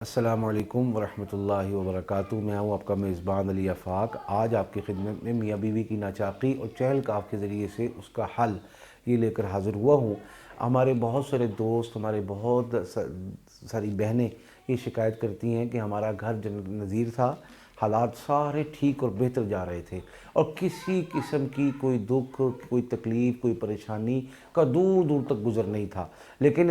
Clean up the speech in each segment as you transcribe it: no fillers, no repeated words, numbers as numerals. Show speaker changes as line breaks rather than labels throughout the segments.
السلام علیکم ورحمۃ اللہ وبرکاتہ۔ میں ہوں آپ کا میزبان علی آفاق۔ آج آپ کی خدمت میں میاں بیوی کی ناچاقی اور چہل قاف کے ذریعے سے اس کا حل یہ لے کر حاضر ہوا ہوں۔ ہمارے بہت سارے دوست، ہمارے بہت ساری بہنیں یہ شکایت کرتی ہیں کہ ہمارا گھر جنت نظیر تھا، حالات سارے ٹھیک اور بہتر جا رہے تھے اور کسی قسم کی کوئی دکھ، کوئی تکلیف، کوئی پریشانی کا دور دور تک گزر نہیں تھا، لیکن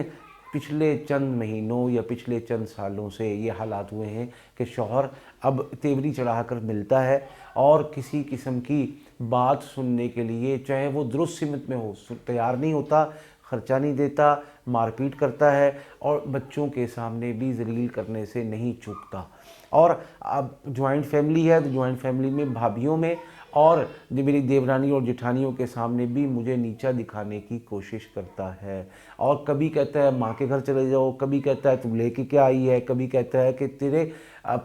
پچھلے چند مہینوں یا پچھلے چند سالوں سے یہ حالات ہوئے ہیں کہ شوہر اب تیوری چڑھا کر ملتا ہے اور کسی قسم کی بات سننے کے لیے، چاہے وہ درست سمت میں ہو، تیار نہیں ہوتا، خرچہ نہیں دیتا، مار پیٹ کرتا ہے اور بچوں کے سامنے بھی ذلیل کرنے سے نہیں چوکتا۔ اور اب جوائنٹ فیملی ہے تو جوائنٹ فیملی میں بھابھیوں میں اور میری دیورانی اور جٹھانیوں کے سامنے بھی مجھے نیچا دکھانے کی کوشش کرتا ہے، اور کبھی کہتا ہے ماں کے گھر چلے جاؤ، کبھی کہتا ہے تم لے کے کیا آئی ہے، کبھی کہتا ہے کہ تیرے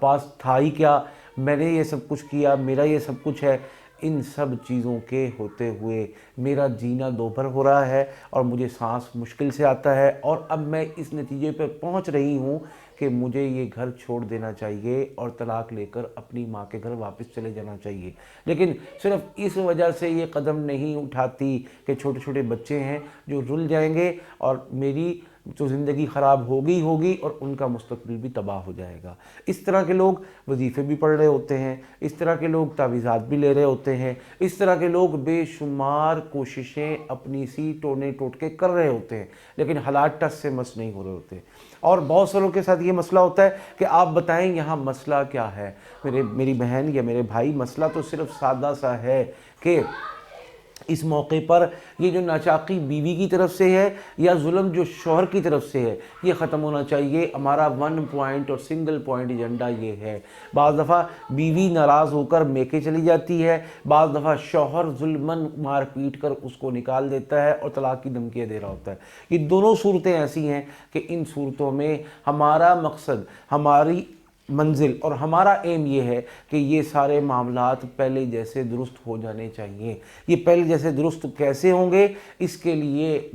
پاس تھا ہی کیا، میں نے یہ سب کچھ کیا، میرا یہ سب کچھ ہے۔ ان سب چیزوں کے ہوتے ہوئے میرا جینا دوبھر ہو رہا ہے اور مجھے سانس مشکل سے آتا ہے، اور اب میں اس نتیجے پر پہنچ رہی ہوں کہ مجھے یہ گھر چھوڑ دینا چاہیے اور طلاق لے کر اپنی ماں کے گھر واپس چلے جانا چاہیے۔ لیکن صرف اس وجہ سے یہ قدم نہیں اٹھاتی کہ چھوٹے چھوٹے بچے ہیں جو رل جائیں گے اور میری تو زندگی خراب ہوگی اور ان کا مستقبل بھی تباہ ہو جائے گا۔ اس طرح کے لوگ وظیفے بھی پڑھ رہے ہوتے ہیں، اس طرح کے لوگ تعویذات بھی لے رہے ہوتے ہیں، اس طرح کے لوگ بے شمار کوششیں اپنی سی ٹونے ٹوٹکے کر رہے ہوتے ہیں، لیکن حالات ٹس سے مس نہیں ہو رہے ہوتے۔ اور بہت ساروں کے ساتھ یہ مسئلہ ہوتا ہے کہ آپ بتائیں یہاں مسئلہ کیا ہے؟ میری بہن یا میرے بھائی، مسئلہ تو صرف سادہ سا ہے کہ اس موقع پر یہ جو ناچاقی بیوی کی طرف سے ہے یا ظلم جو شوہر کی طرف سے ہے، یہ ختم ہونا چاہیے۔ ہمارا ون پوائنٹ اور سنگل پوائنٹ ایجنڈا یہ ہے۔ بعض دفعہ بیوی ناراض ہو کر میکے چلی جاتی ہے، بعض دفعہ شوہر ظلماً مار پیٹ کر اس کو نکال دیتا ہے اور طلاق کی دھمکیاں دے رہا ہوتا ہے۔ یہ دونوں صورتیں ایسی ہیں کہ ان صورتوں میں ہمارا مقصد، ہماری منزل اور ہمارا ایم یہ ہے کہ یہ سارے معاملات پہلے جیسے درست ہو جانے چاہیے۔ یہ پہلے جیسے درست کیسے ہوں گے؟ اس کے لیے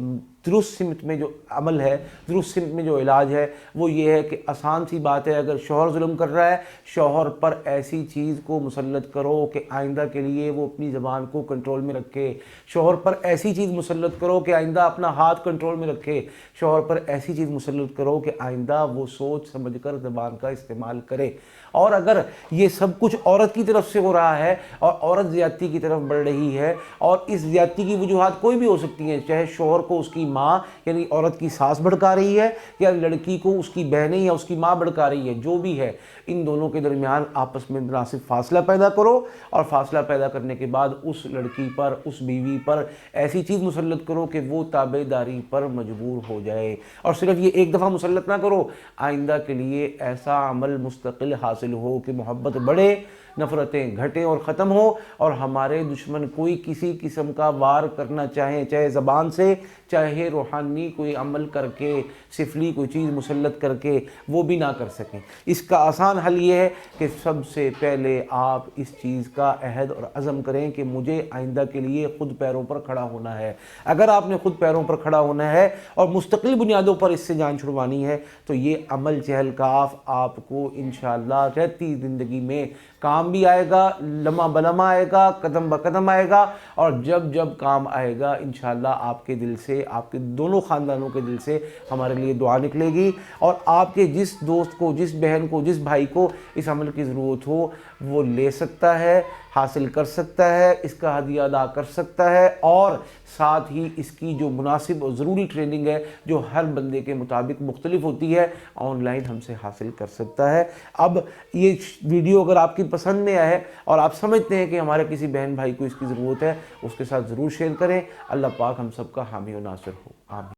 درست سمت میں جو عمل ہے، درست سمت میں جو علاج ہے وہ یہ ہے کہ آسان سی بات ہے، اگر شوہر ظلم کر رہا ہے، شوہر پر ایسی چیز کو مسلط کرو کہ آئندہ کے لیے وہ اپنی زبان کو کنٹرول میں رکھے، شوہر پر ایسی چیز مسلط کرو کہ آئندہ اپنا ہاتھ کنٹرول میں رکھے، شوہر پر ایسی چیز مسلط کرو کہ آئندہ وہ سوچ سمجھ کر زبان کا استعمال کرے۔ اور اگر یہ سب کچھ عورت کی طرف سے ہو رہا ہے اور عورت زیادتی کی طرف بڑھ رہی ہے، اور اس زیادتی کی وجوہات کوئی بھی ہو سکتی ہیں، چاہے شوہر کو اس کی ماں یعنی عورت کی ساس بھڑکا رہی ہے یا لڑکی کو اس کی بہنیں یا اس کی ماں بھڑکا رہی ہے، جو بھی ہے، ان دونوں کے درمیان آپس میں مناسب فاصلہ پیدا کرو، اور فاصلہ پیدا کرنے کے بعد اس لڑکی پر، اس بیوی پر ایسی چیز مسلط کرو کہ وہ تابع داری پر مجبور ہو جائے۔ اور صرف یہ ایک دفعہ مسلط نہ کرو، آئندہ کے لیے ایسا عمل مستقل حاصل ہو کہ محبت بڑھے، نفرتیں گھٹیں اور ختم ہو، اور ہمارے دشمن کوئی کسی قسم کا وار کرنا چاہیں، چاہے زبان سے، چاہے روحانی کوئی عمل کر کے، سفلی کوئی چیز مسلط کر کے، وہ بھی نہ کر سکیں۔ اس کا آسان حل یہ ہے کہ سب سے پہلے آپ اس چیز کا عہد اور عزم کریں کہ مجھے آئندہ کے لیے خود پیروں پر کھڑا ہونا ہے۔ اگر آپ نے خود پیروں پر کھڑا ہونا ہے اور مستقل بنیادوں پر اس سے جان چھڑوانی ہے تو یہ عمل چہل قاف آپ کو انشاءاللہ رہتی زندگی میں کام بھی آئے گا، لمحہ بلمحہ آئے گا، قدم بقدم آئے گا، اور جب جب کام آئے گا انشاءاللہ آپ کے دل سے، آپ کے دونوں خاندانوں کے دل سے ہمارے لیے دعا نکلے گی، اور آپ کے جس دوست کو، جس بہن کو، جس بھائی کو اس عمل کی ضرورت ہو وہ لے سکتا ہے، حاصل کر سکتا ہے، اس کا ہدیہ ادا کر سکتا ہے، اور ساتھ ہی اس کی جو مناسب اور ضروری ٹریننگ ہے جو ہر بندے کے مطابق مختلف ہوتی ہے، آن لائن ہم سے حاصل کر سکتا ہے۔ اب یہ ویڈیو اگر آپ کی پسند میں آئے اور آپ سمجھتے ہیں کہ ہمارے کسی بہن بھائی کو اس کی ضرورت ہے، اس کے ساتھ ضرور شیئر کریں۔ اللہ پاک ہم سب کا حامی و ناصر ہو، آمین۔